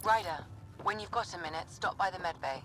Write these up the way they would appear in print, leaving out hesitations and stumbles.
Ryder, when you've got a minute, stop by the medbay.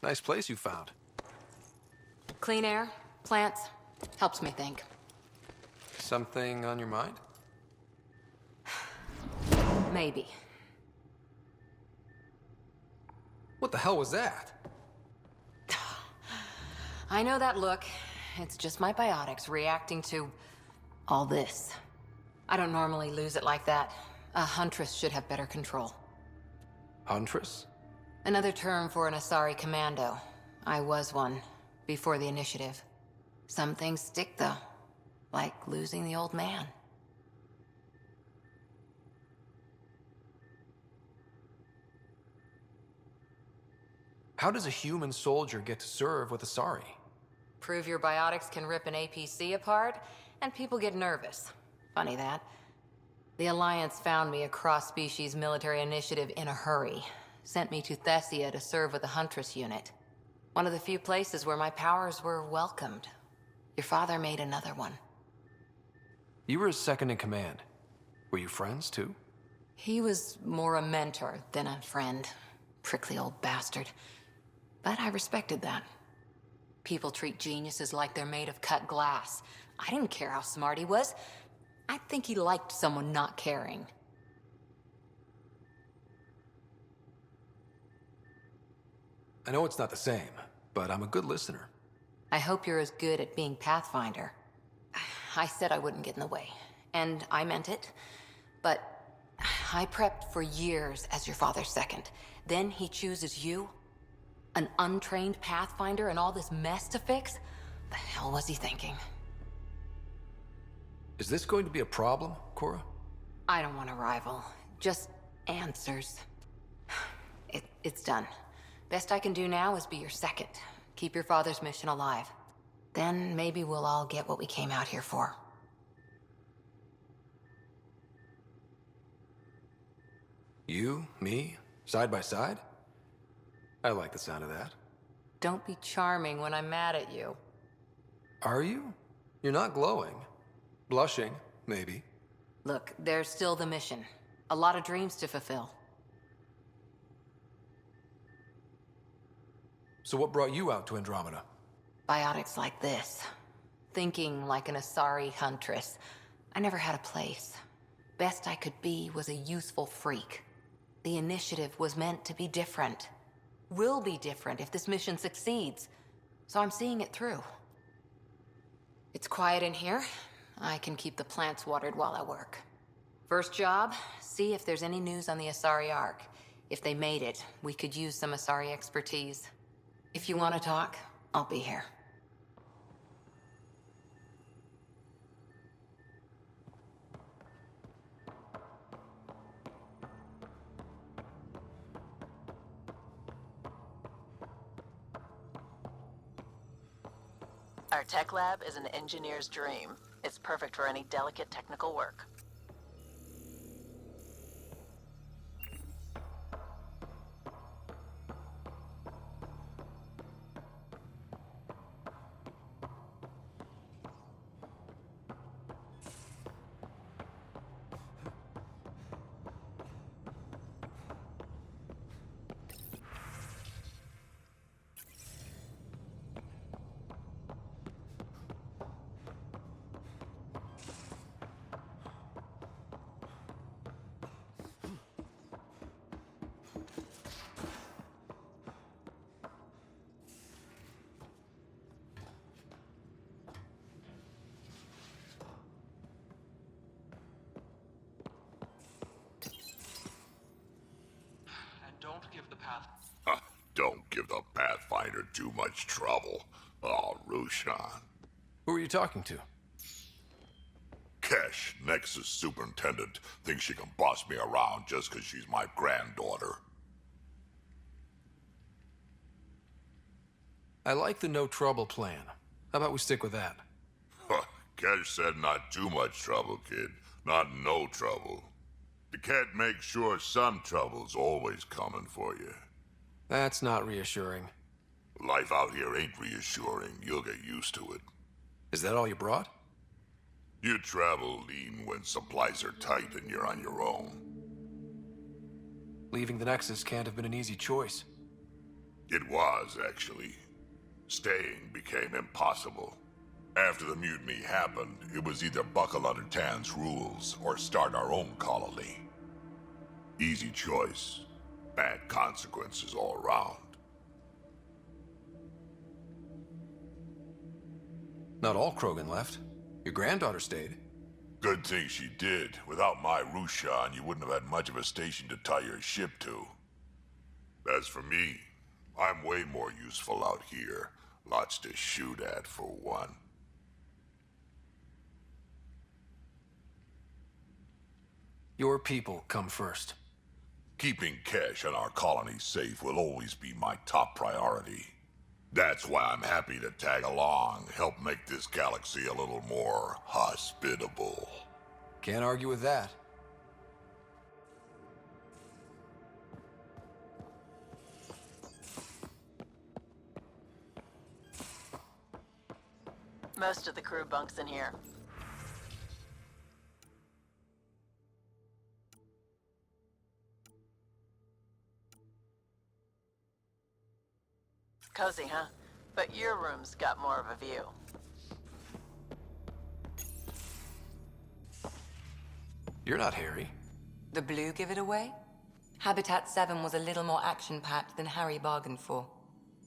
Nice place you found. Clean air, plants, helps me think. Something on your mind? Maybe. What the hell was that? I know that look. It's just my biotics reacting to all this. I don't normally lose it like that. A huntress should have better control. Huntress? Another term for an Asari commando. I was one, before the initiative. Some things stick, though. Like losing the old man. How does a human soldier get to serve with Asari? Prove your biotics can rip an APC apart, and people get nervous. Funny that. The Alliance found me a cross-species military initiative in a hurry. Sent me to Thessia to serve with the Huntress unit. One of the few places where my powers were welcomed. Your father made another one. You were his second in command. Were you friends, too? He was more a mentor than a friend. Prickly old bastard. But I respected that. People treat geniuses like they're made of cut glass. I didn't care how smart he was. I think he liked someone not caring. I know it's not the same, but I'm a good listener. I hope you're as good at being Pathfinder. I said I wouldn't get in the way, and I meant it. But I prepped for years as your father's second. Then he chooses you? An untrained Pathfinder and all this mess to fix? The hell was he thinking? Is this going to be a problem, Cora? I don't want a rival. Just answers. It's done. Best I can do now is be your second. Keep your father's mission alive. Then maybe we'll all get what we came out here for. You, me, side by side? I like the sound of that. Don't be charming when I'm mad at you. Are you? You're not glowing. Blushing, maybe. Look, there's still the mission. A lot of dreams to fulfill. So what brought you out to Andromeda? Biotics like this. Thinking like an Asari huntress. I never had a place. Best I could be was a useful freak. The initiative was meant to be different. Will be different if this mission succeeds. So I'm seeing it through. It's quiet in here. I can keep the plants watered while I work. First job, see if there's any news on the Asari Ark. If they made it, we could use some Asari expertise. If you want to talk, I'll be here. Our tech lab is an engineer's dream. It's perfect for any delicate technical work. Don't give the path. Don't give the Pathfinder too much trouble. Oh, Rushan. Who are you talking to? Kesh, Nexus Superintendent, thinks she can boss me around just because she's my granddaughter. I like the no trouble plan. How about we stick with that? Kesh said not too much trouble, kid. Not no trouble. The cat makes sure some trouble's always coming for you. That's not reassuring. Life out here ain't reassuring. You'll get used to it. Is that all you brought? You travel lean when supplies are tight and you're on your own. Leaving the Nexus can't have been an easy choice. It was, actually. Staying became impossible. After the mutiny happened, it was either buckle under Tan's rules or start our own colony. Easy choice. Bad consequences all around. Not all Krogan left. Your granddaughter stayed. Good thing she did. Without my Rushan, you wouldn't have had much of a station to tie your ship to. As for me, I'm way more useful out here. Lots to shoot at, for one. Your people come first. Keeping Kesh and our colony safe will always be my top priority. That's why I'm happy to tag along, help make this galaxy a little more hospitable. Can't argue with that. Most of the crew bunks in here. Cozy, huh? But your room's got more of a view. You're not Harry. The blue give it away? Habitat 7 was a little more action-packed than Harry bargained for.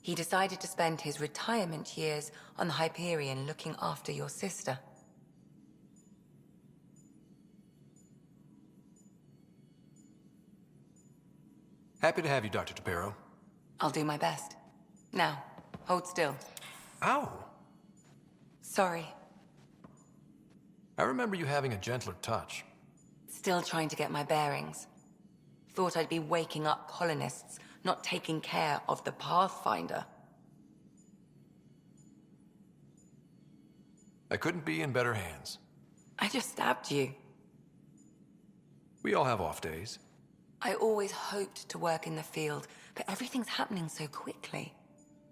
He decided to spend his retirement years on the Hyperion looking after your sister. Happy to have you, Dr. Tapero. I'll do my best. Now, hold still. Ow! Sorry. I remember you having a gentler touch. Still trying to get my bearings. Thought I'd be waking up colonists, not taking care of the Pathfinder. I couldn't be in better hands. I just stabbed you. We all have off days. I always hoped to work in the field, but everything's happening so quickly.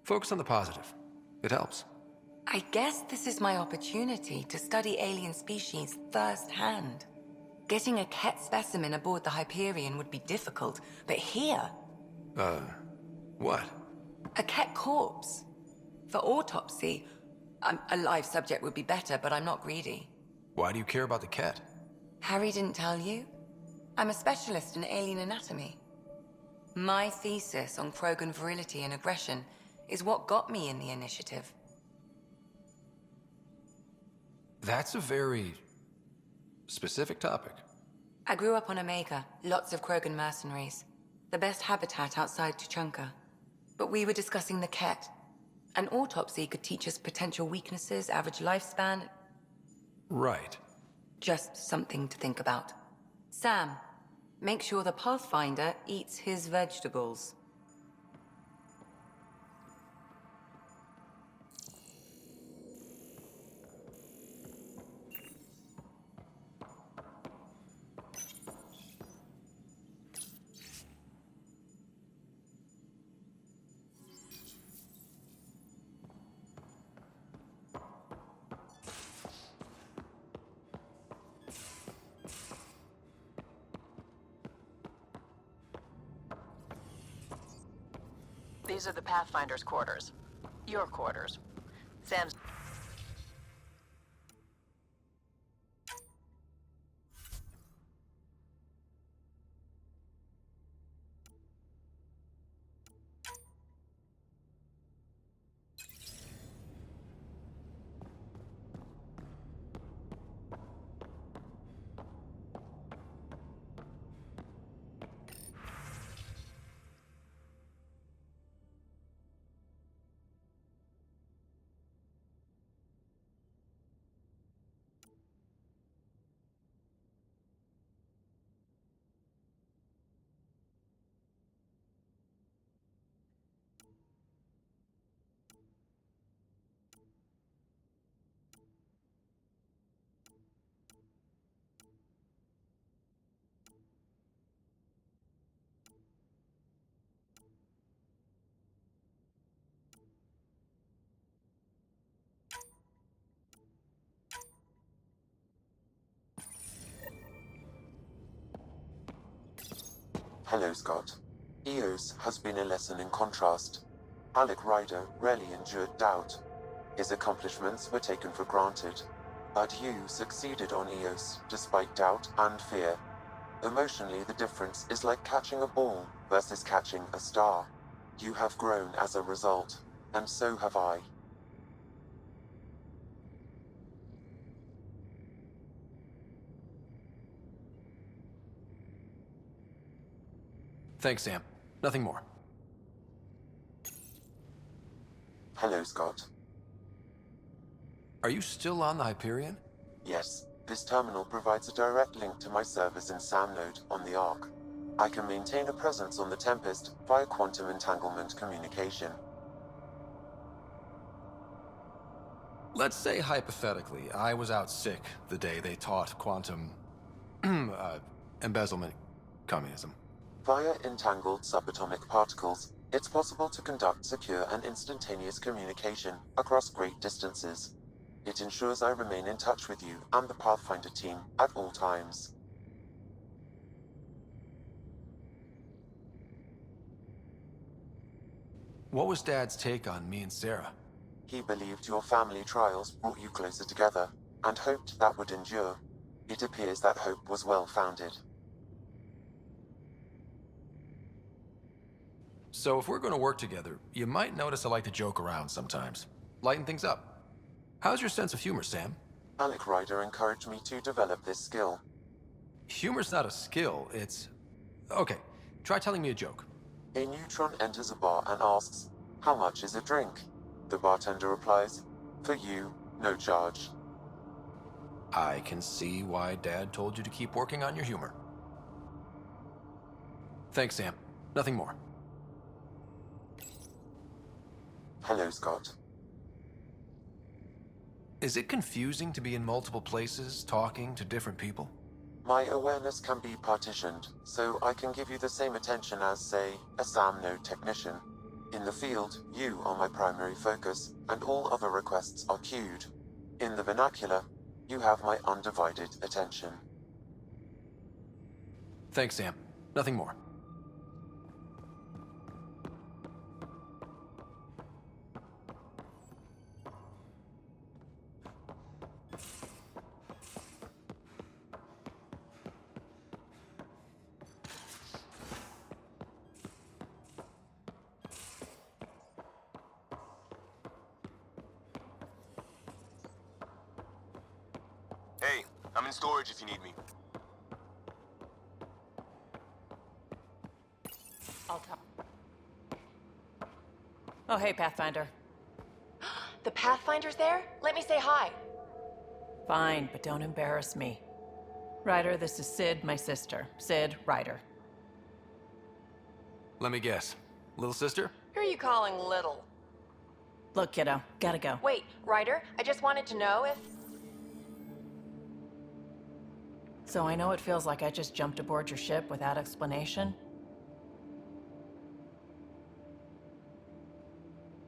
Focus on the positive. It helps. I guess this is my opportunity to study alien species firsthand. Getting a Ket specimen aboard the Hyperion would be difficult, but here... What? A Ket corpse. For autopsy, a live subject would be better, but I'm not greedy. Why do you care about the Ket? Harry didn't tell you? I'm a specialist in alien anatomy. My thesis on Krogan virility and aggression is what got me in the initiative. That's a very specific topic. I grew up on Omega, lots of Krogan mercenaries. The best habitat outside Tuchanka. But we were discussing the Ket. An autopsy could teach us potential weaknesses, average lifespan. Right. Just something to think about. Sam, make sure the Pathfinder eats his vegetables. These are the Pathfinder's quarters. Your quarters. Sam's... Hello, Scott. EOS has been a lesson in contrast. Alec Ryder rarely endured doubt. His accomplishments were taken for granted. But you succeeded on Eos, despite doubt and fear. Emotionally, the difference is like catching a ball versus catching a star. You have grown as a result, and so have I. Thanks, Sam. Nothing more. Hello, Scott. Are you still on the Hyperion? Yes, this terminal provides a direct link to my servers in SAM node on the Ark. I can maintain a presence on the Tempest via quantum entanglement communication. Let's say, hypothetically, I was out sick the day they taught quantum... embezzlement communism. Via entangled subatomic particles, it's possible to conduct secure and instantaneous communication across great distances. It ensures I remain in touch with you and the Pathfinder team at all times. What was Dad's take on me and Sarah? He believed your family trials brought you closer together, and hoped that would endure. It appears that hope was well-founded. So if we're going to work together, you might notice I like to joke around sometimes. Lighten things up. How's your sense of humor, Sam? Alec Ryder encouraged me to develop this skill. Humor's not a skill, it's... Okay, try telling me a joke. A neutron enters a bar and asks, "How much is a drink?" The bartender replies, "For you, no charge." I can see why Dad told you to keep working on your humor. Thanks, Sam. Nothing more. Hello, Scott. Is it confusing to be in multiple places, talking to different people? My awareness can be partitioned, so I can give you the same attention as, say, a SAM node technician. In the field, you are my primary focus, and all other requests are queued. In the vernacular, you have my undivided attention. Thanks, Sam. Nothing more. Hey, I'm in storage if you need me. I'll talk. Oh, hey, Pathfinder. The Pathfinder's there? Let me say hi. Fine, but don't embarrass me. Ryder, this is Sid, my sister. Sid Ryder. Let me guess. Little sister? Who are you calling little? Look, kiddo, gotta go. Wait, Ryder, I just wanted to know if... So I know it feels like I just jumped aboard your ship without explanation.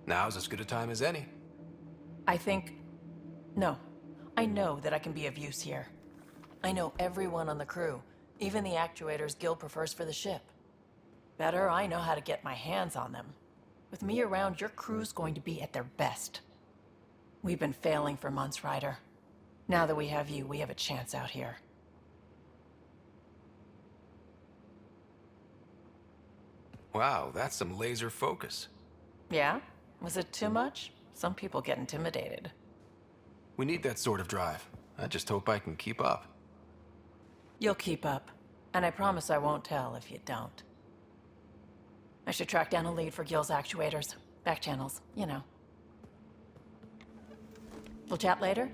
Now's as good a time as any. No. I know that I can be of use here. I know everyone on the crew, even the actuators Gil prefers for the ship. Better, I know how to get my hands on them. With me around, your crew's going to be at their best. We've been failing for months, Ryder. Now that we have you, we have a chance out here. Wow, that's some laser focus. Yeah? Was it too much? Some people get intimidated. We need that sort of drive. I just hope I can keep up. You'll keep up, and I promise I won't tell if you don't. I should track down a lead for Gil's actuators. Back channels, you know. We'll chat later?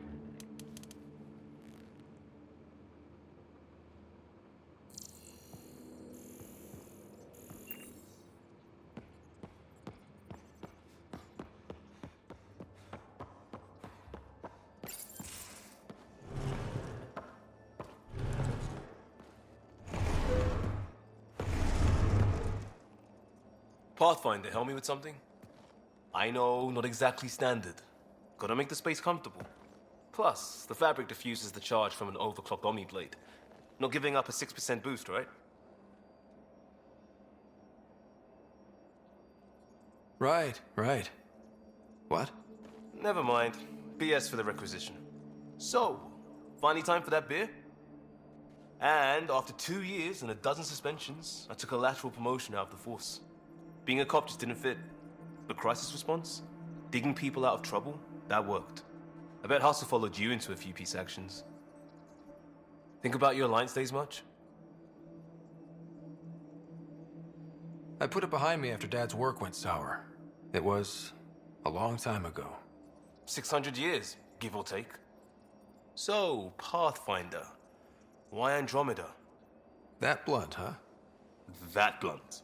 Pathfinder, help me with something? I know, not exactly standard. Gotta make the space comfortable. Plus, the fabric diffuses the charge from an overclocked Omniblade. Not giving up a 6% boost, right? Right. What? Never mind. BS for the requisition. So, finally time for that beer? And after 2 years and a dozen suspensions, I took a lateral promotion out of the force. Being a cop just didn't fit. But crisis response? Digging people out of trouble? That worked. I bet Hustle followed you into a few peace actions. Think about your Alliance days much? I put it behind me after Dad's work went sour. It was a long time ago. 600 years, give or take. So, Pathfinder. Why Andromeda? That blunt, huh? That blunt.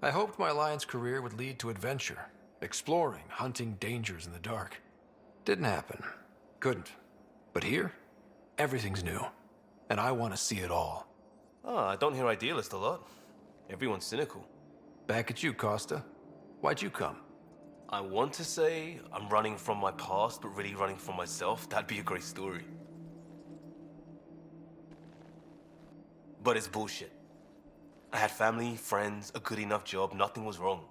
I hoped my Alliance career would lead to adventure, exploring, hunting dangers in the dark. Didn't happen. Couldn't. But here, everything's new. And I want to see it all. I don't hear idealist a lot. Everyone's cynical. Back at you, Costa. Why'd you come? I want to say I'm running from my past, but really running from myself. That'd be a great story. But it's bullshit. I had family, friends, a good enough job, nothing was wrong.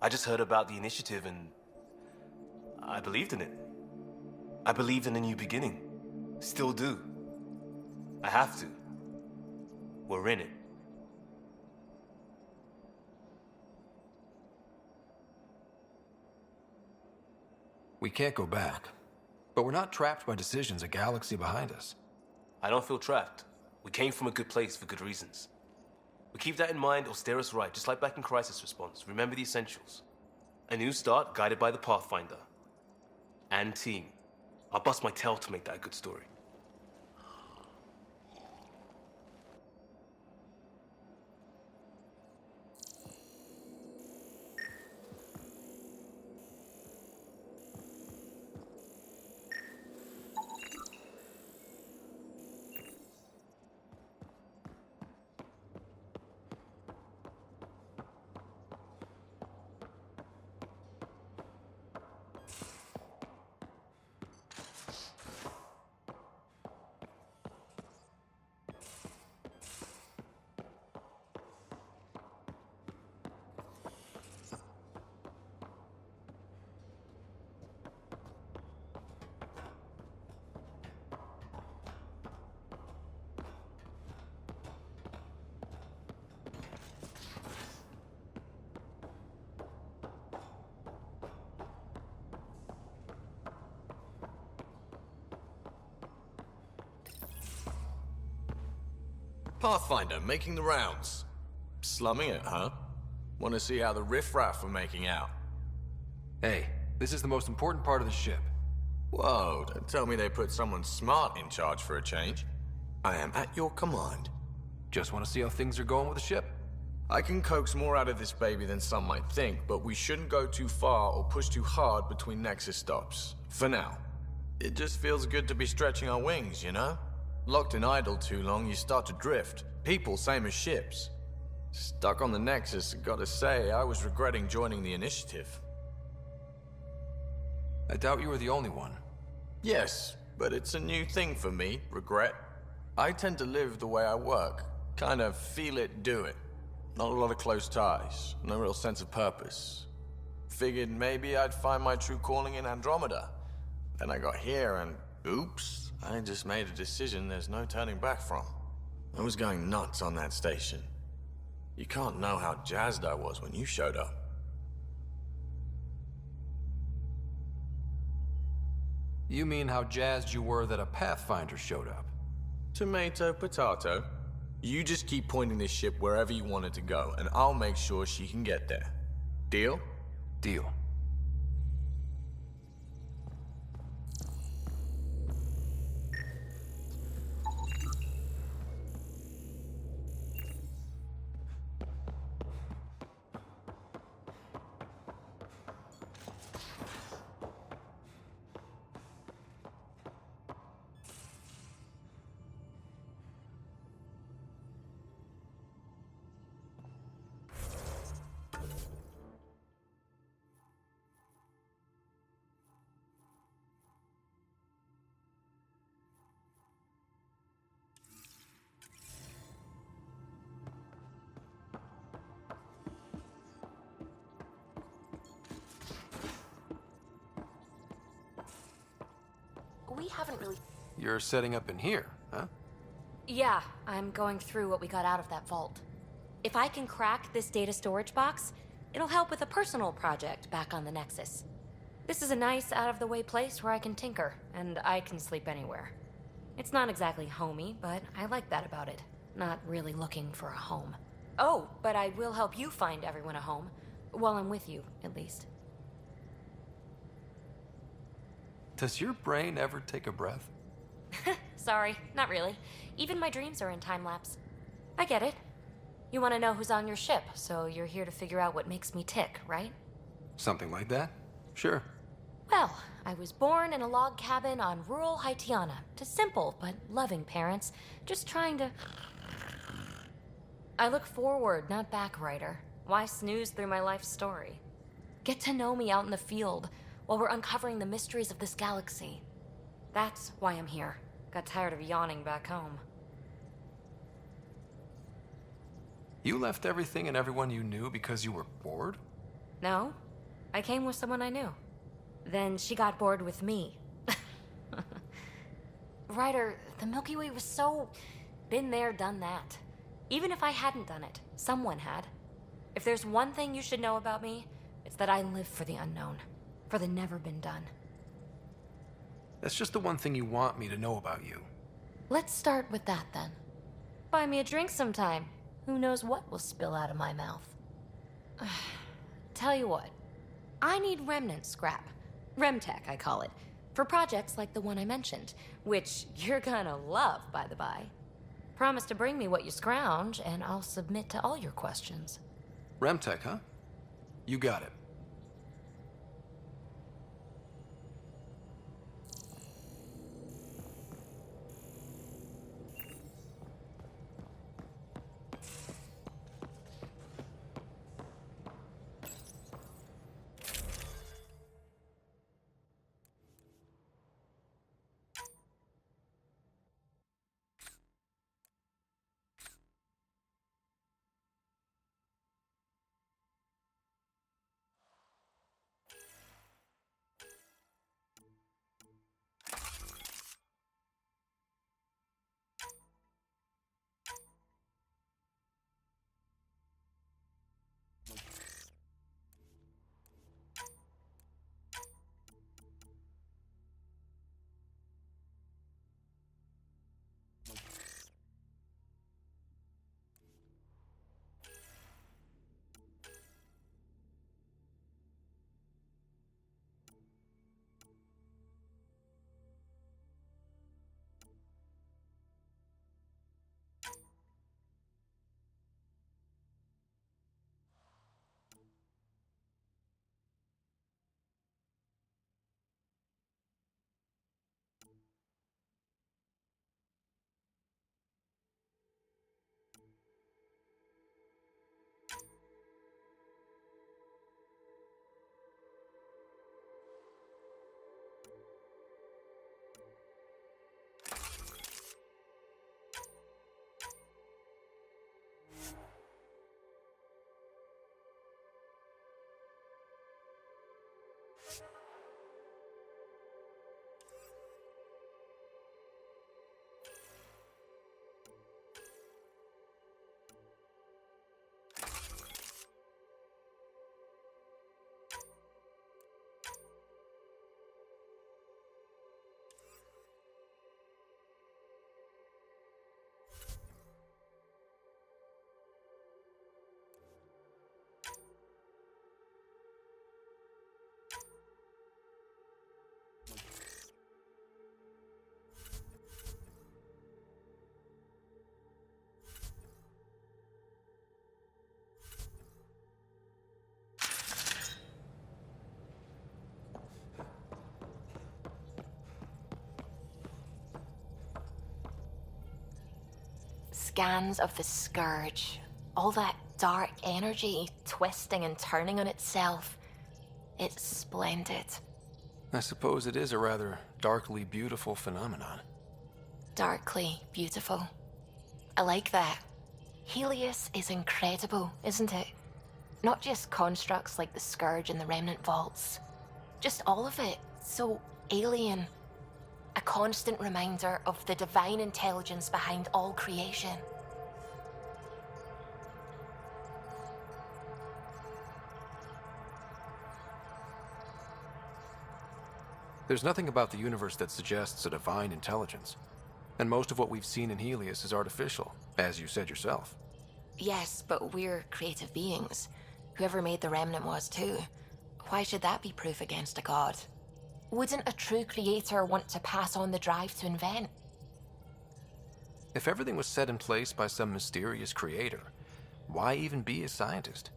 I just heard about the initiative and I believed in it. I believed in a new beginning. Still do. I have to. We're in it. We can't go back. But we're not trapped by decisions a galaxy behind us. I don't feel trapped. We came from a good place for good reasons. We keep that in mind or steer us right, just like back in Crisis Response. Remember the essentials. A new start guided by the Pathfinder. And team. I'll bust my tail to make that a good story. Pathfinder, making the rounds. Slumming it, huh? Want to see how the riffraff are making out? Hey, this is the most important part of the ship. Whoa, don't tell me they put someone smart in charge for a change. I am at your command. Just want to see how things are going with the ship. I can coax more out of this baby than some might think, but we shouldn't go too far or push too hard between Nexus stops. For now. It just feels good to be stretching our wings, you know? Locked in idle too long, you start to drift. People, same as ships. Stuck on the Nexus, gotta say, I was regretting joining the initiative. I doubt you were the only one. Yes, but it's a new thing for me, regret. I tend to live the way I work. Kind of feel it, do it. Not a lot of close ties, no real sense of purpose. Figured maybe I'd find my true calling in Andromeda. Then I got here and, oops, I just made a decision there's no turning back from. I was going nuts on that station. You can't know how jazzed I was when you showed up. You mean how jazzed you were that a Pathfinder showed up? Tomato, potato. You just keep pointing this ship wherever you want it to go, and I'll make sure she can get there. Deal? Deal. we haven't really... You're setting up in here, huh? Yeah, I'm going through what we got out of that vault. If I can crack this data storage box, it'll help with a personal project back on the Nexus. This is a nice, out-of-the-way place where I can tinker, and I can sleep anywhere. It's not exactly homey, but I like that about it. Not really looking for a home. Oh, but I will help you find everyone a home. While I'm with you, at least. Does your brain ever take a breath? Sorry, not really. Even my dreams are in time-lapse. I get it. You want to know who's on your ship, so you're here to figure out what makes me tick, right? Something like that? Sure. Well, I was born in a log cabin on rural Haitiana to simple but loving parents, just trying to... I look forward, not back, writer. Why snooze through my life story? Get to know me out in the field while we're uncovering the mysteries of this galaxy. That's why I'm here. Got tired of yawning back home. You left everything and everyone you knew because you were bored? No, I came with someone I knew. Then she got bored with me. Ryder, the Milky Way was so... been there, done that. Even if I hadn't done it, someone had. If there's one thing you should know about me, it's that I live for the unknown. For the never been done. That's just the one thing you want me to know about you. Let's start with that then. Buy me a drink sometime. Who knows what will spill out of my mouth. Tell you what, I need remnant scrap. Remtech, I call it. For projects like the one I mentioned, which you're gonna love, by the by. Promise to bring me what you scrounge, and I'll submit to all your questions. Remtech, huh? You got it. Scans of the Scourge. All that dark energy twisting and turning on itself. It's splendid. I suppose it is a rather darkly beautiful phenomenon. Darkly beautiful. I like that. Helios is incredible, isn't it? Not just constructs like the Scourge and the Remnant Vaults. Just all of it. So alien. A constant reminder of the divine intelligence behind all creation. There's nothing about the universe that suggests a divine intelligence. And most of what we've seen in Helios is artificial, as you said yourself. Yes, but we're creative beings. Whoever made the remnant was too. Why should that be proof against a god? Wouldn't a true creator want to pass on the drive to invent? If everything was set in place by some mysterious creator, why even be a scientist?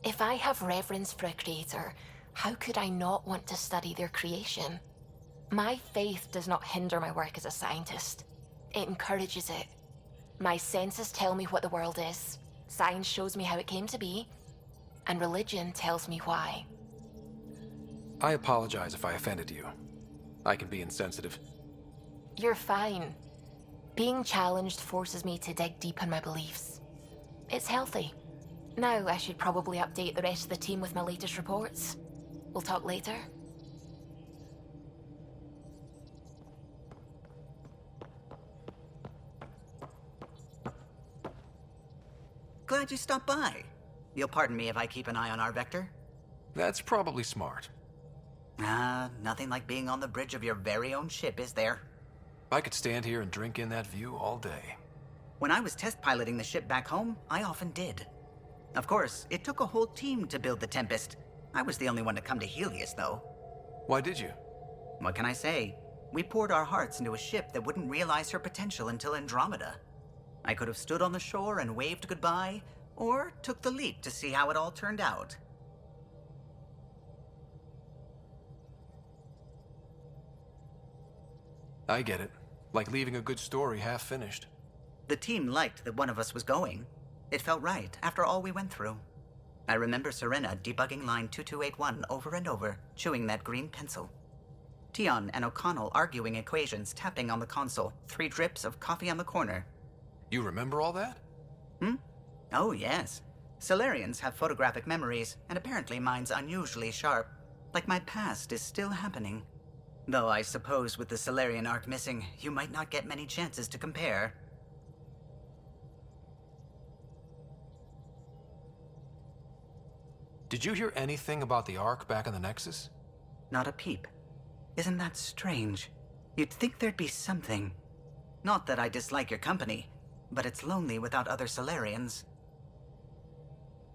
If I have reverence for a creator, how could I not want to study their creation? My faith does not hinder my work as a scientist. It encourages it. My senses tell me what the world is. Science shows me how it came to be. And religion tells me why. I apologize if I offended you. I can be insensitive. You're fine. Being challenged forces me to dig deep in my beliefs. It's healthy. Now I should probably update the rest of the team with my latest reports. We'll talk later. Glad you stopped by. You'll pardon me if I keep an eye on our vector? That's probably smart. Nothing like being on the bridge of your very own ship, is there? I could stand here and drink in that view all day. When I was test piloting the ship back home, I often did. Of course, it took a whole team to build the Tempest. I was the only one to come to Helios, though. Why did you? What can I say? We poured our hearts into a ship that wouldn't realize her potential until Andromeda. I could have stood on the shore and waved goodbye, or took the leap to see how it all turned out. I get it. Like leaving a good story half-finished. The team liked that one of us was going. It felt right, after all we went through. I remember Serena debugging line 2281 over and over, chewing that green pencil. Tion and O'Connell arguing equations, tapping on the console, 3 drips of coffee on the corner. You remember all that? Oh, yes. Solarians have photographic memories, and apparently mine's unusually sharp. Like my past is still happening. Though I suppose with the Solarian arc missing, you might not get many chances to compare. Did you hear anything about the Ark back in the Nexus? Not a peep. Isn't that strange? You'd think there'd be something. Not that I dislike your company, but it's lonely without other Solarians.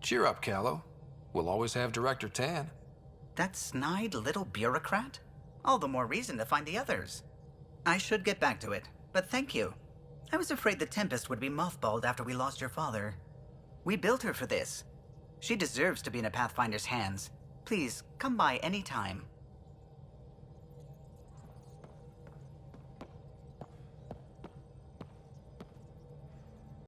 Cheer up, Callow. We'll always have Director Tan. That snide little bureaucrat? All the more reason to find the others. I should get back to it, but thank you. I was afraid the Tempest would be mothballed after we lost your father. We built her for this. She deserves to be in a Pathfinder's hands. Please, come by any time.